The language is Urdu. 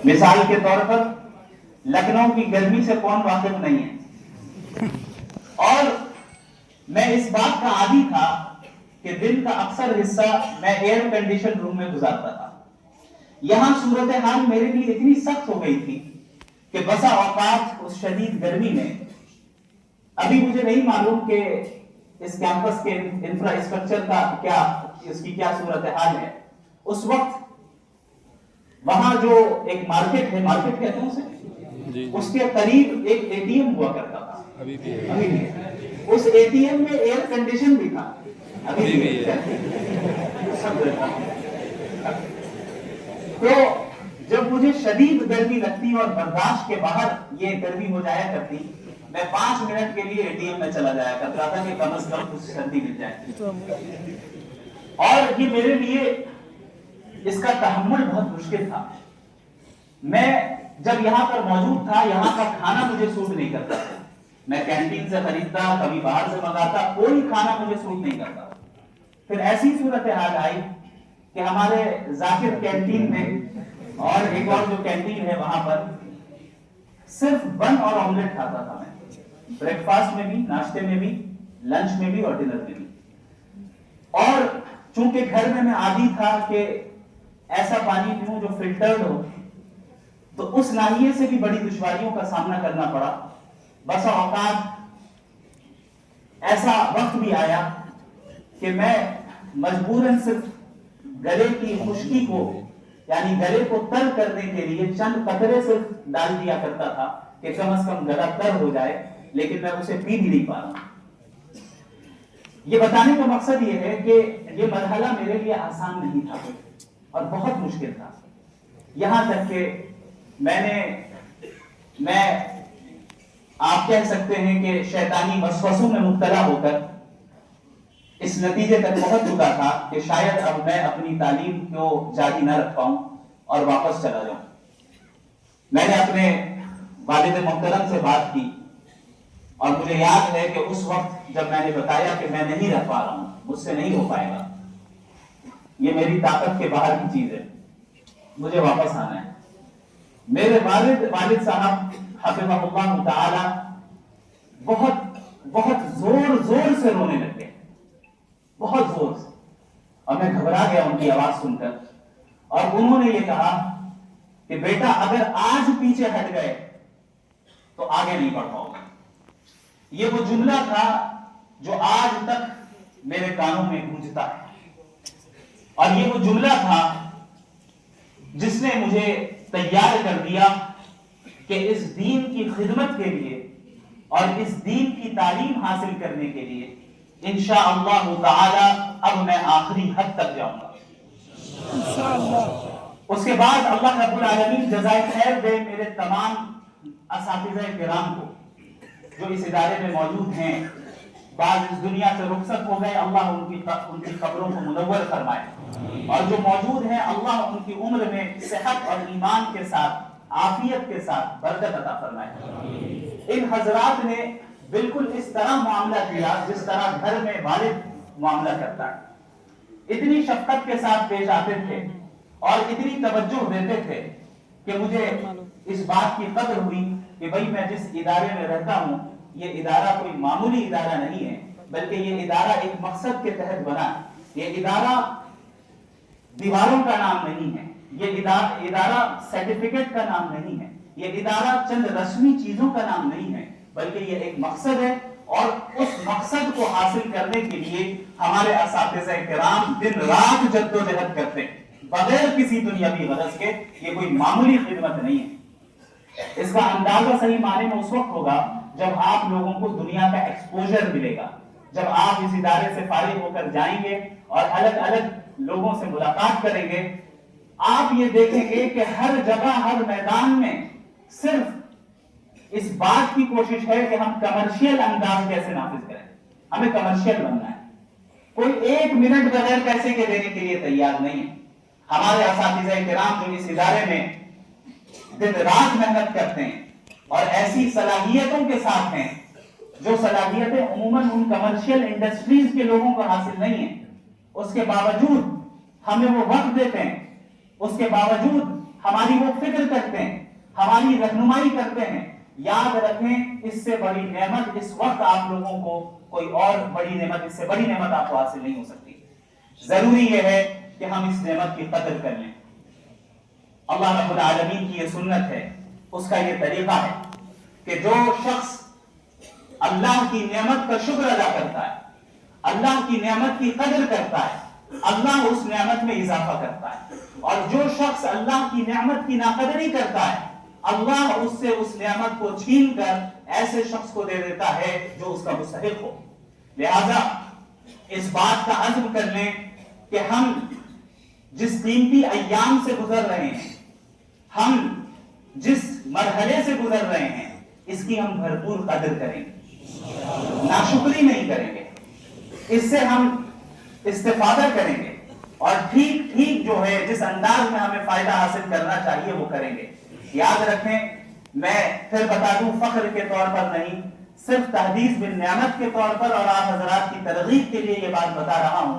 مثال کے طور پر لکھنؤ کی گرمی سے کون واقف نہیں ہے؟ اور میں اس بات کا عادی تھا کہ دن کا اکثر حصہ میں ایئر کنڈیشن روم میں گزارتا تھا. یہاں صورتحال میرے لیے اتنی سخت ہو گئی تھی کہ بسا اوقات اس شدید گرمی میں، ابھی مجھے نہیں معلوم کہ اس کیمپس کے انفراسٹرکچر کا کیا، اس کی کیا صورتحال ہے. اس وقت وہاں جو ایک مارکیٹ ہے، مارکیٹ کہتے ہیں اسے، اس کے قریب ایک اے ٹی ایم ہوا کرتا تھا. ابھی بھی اس اے ٹی ایم میں ایئر کنڈیشن بھی تھا. ابھی بھی تو جب مجھے شدید گرمی لگتی اور برداشت کے باہر یہ گرمی ہو جایا کرتی، میں 5 منٹ کے لیے اے ٹی ایم میں چلا جایا کرتا تھا کہ کم از کم کچھ سردی مل جائے. اور یہ میرے لیے اس کا تحمل بہت مشکل تھا. میں جب یہاں پر موجود تھا، یہاں کا کھانا مجھے سوٹ نہیں کرتا تھا. میں کینٹین سے خریدتا، کبھی باہر سے منگاتا، کوئی کھانا مجھے سوٹ نہیں کرتا. پھر ایسی صورتحال آئی کہ ہمارے ذاکر کینٹین میں اور ایک اور جو کینٹین ہے وہاں پر صرف بن اور آملیٹ کھاتا تھا میں، بریک فاسٹ میں بھی، ناشتے میں بھی، لنچ میں بھی اور ڈنر میں بھی. اور چونکہ گھر میں عادی تھا کہ ایسا پانی پیوں جو فلٹرڈ ہو، تو اس ناحیے سے بھی بڑی دشواریوں کا سامنا کرنا پڑا. بسا اوقات ایسا وقت بھی آیا کہ میں مجبوراً صرف گلے کی خشکی کو، یعنی گلے کو تر کرنے کے لیے چند قطرے صرف ڈال دیا کرتا تھا کہ کم از کم گلا تر ہو جائے، لیکن میں اسے پی بھی نہیں پا رہا. یہ بتانے کا مقصد یہ ہے کہ یہ مرحلہ میرے لیے آسان نہیں تھا اور بہت مشکل تھا. یہاں تک کہ میں آپ کہہ سکتے ہیں کہ شیطانی وسوسوں میں مبتلا ہو کر اس نتیجے تک پہنچ چکا تھا کہ شاید اب میں اپنی تعلیم کو جاری نہ رکھ پاؤں اور واپس چلا جاؤں. میں نے اپنے والد محترم سے بات کی اور مجھے یاد ہے کہ اس وقت جب میں نے بتایا کہ میں نہیں رہ پا رہا ہوں، مجھ سے نہیں ہو پائے گا، یہ میری طاقت کے باہر کی چیز ہے، مجھے واپس آنا ہے. میرے والد صاحب حفظہ اللہ تعالی بہت زور سے رونے لگے، بہت زور سے. اور میں گھبرا گیا ان کی آواز سن کر. اور انہوں نے یہ کہا کہ بیٹا اگر آج پیچھے ہٹ گئے تو آگے نہیں بڑھ پاؤ گے. یہ وہ جملہ تھا جو آج تک میرے کانوں میں گونجتا ہے، اور یہ وہ جملہ تھا جس نے مجھے تیار کر دیا کہ اس دین کی خدمت کے لیے اور اس دین کی تعلیم حاصل کرنے کے لیے انشاءاللہ تعالی اب میں آخری حد تک جاؤں گا انشاءاللہ. اس کے بعد اللہ رب العالمین جزائے خیر دے میرے تمام اساتذہ کرام کو جو اس ادارے میں موجود ہیں. بعض اس دنیا سے رخصت ہو گئے، اللہ ان کی قبروں کو منور فرمائے، اور جو موجود ہیں اللہ ان کی عمر میں صحت اور ایمان کے ساتھ، عافیت کے ساتھ برکت عطا فرمائے. ان حضرات نے بالکل اس طرح معاملہ کیا جس طرح گھر میں والد معاملہ کرتا ہے. اتنی شفقت کے ساتھ پیش آتے تھے اور اتنی توجہ دیتے تھے کہ مجھے اس بات کی قدر ہوئی کہ بھئی میں جس ادارے میں رہتا ہوں یہ ادارہ کوئی معمولی ادارہ نہیں ہے، بلکہ یہ ادارہ ایک مقصد کے تحت بنا ہے. یہ ادارہ دیواروں کا نام نہیں ہے، یہ ادارہ سرٹیفکیٹ کا نام نہیں ہے، یہ ادارہ چند رسمی چیزوں کا نام نہیں ہے، بلکہ یہ ایک مقصد ہے. اور اس مقصد کو حاصل کرنے کے لیے ہمارے اساتذہ کرام دن رات جدوجہد کرتے ہیں بغیر کسی دنیاوی غرض کے. یہ کوئی معمولی خدمت نہیں ہے. اس کا اندازہ صحیح معنی میں اس وقت ہوگا جب آپ لوگوں کو دنیا کا ایکسپوجر ملے گا، جب آپ اس ادارے سے فارغ ہو کر جائیں گے اور الگ الگ لوگوں سے ملاقات کریں گے. آپ یہ دیکھیں گے کہ ہر جگہ، ہر میدان میں صرف اس بات کی کوشش ہے کہ ہم کمرشل انداز کیسے نافذ کریں. ہمیں کمرشل بننا ہے. کوئی ایک منٹ بغیر پیسے کے دینے کے لیے تیار نہیں ہے. ہمارے اساتذہ کرام جو اس ادارے میں دن رات محنت کرتے ہیں اور ایسی صلاحیتوں کے ساتھ ہیں جو صلاحیتیں عموماً ان کمرشل انڈسٹریز کے لوگوں کو حاصل نہیں ہیں، اس کے باوجود ہمیں وہ وقت دیتے ہیں، اس کے باوجود ہماری وہ فکر کرتے ہیں، ہماری رہنمائی کرتے ہیں. یاد رکھیں اس سے بڑی نعمت اس وقت آپ لوگوں کو کوئی اور بڑی نعمت، اس سے بڑی نعمت آپ کو حاصل نہیں ہو سکتی. ضروری یہ ہے کہ ہم اس نعمت کی قدر کر لیں. اللہ رب العالمین کی یہ سنت ہے، اس کا یہ طریقہ ہے کہ جو شخص اللہ کی نعمت کا شکر ادا کرتا ہے، اللہ کی نعمت کی قدر کرتا ہے، اللہ اس نعمت میں اضافہ کرتا ہے. اور جو شخص اللہ کی نعمت کی ناقدری کرتا ہے، اللہ اس سے اس نعمت کو چھین کر ایسے شخص کو دے دیتا ہے جو اس کا مستحق ہو. لہذا اس بات کا عزم کر لیں کہ ہم جس قیمتی ایام سے گزر رہے ہیں، ہم جس مرحلے سے گزر رہے ہیں، اس کی ہم بھرپور قدر کریں گے، ناشکری نہیں کریں گے، اس سے ہم استفادہ کریں گے اور ٹھیک ٹھیک جو ہے جس انداز میں ہمیں فائدہ حاصل کرنا چاہیے وہ کریں گے. یاد رکھیں، میں پھر بتا دوں، فخر کے طور پر نہیں، صرف تحدیث بالنعمت کے طور پر اور آپ حضرات کی ترغیب کے لیے یہ بات بتا رہا ہوں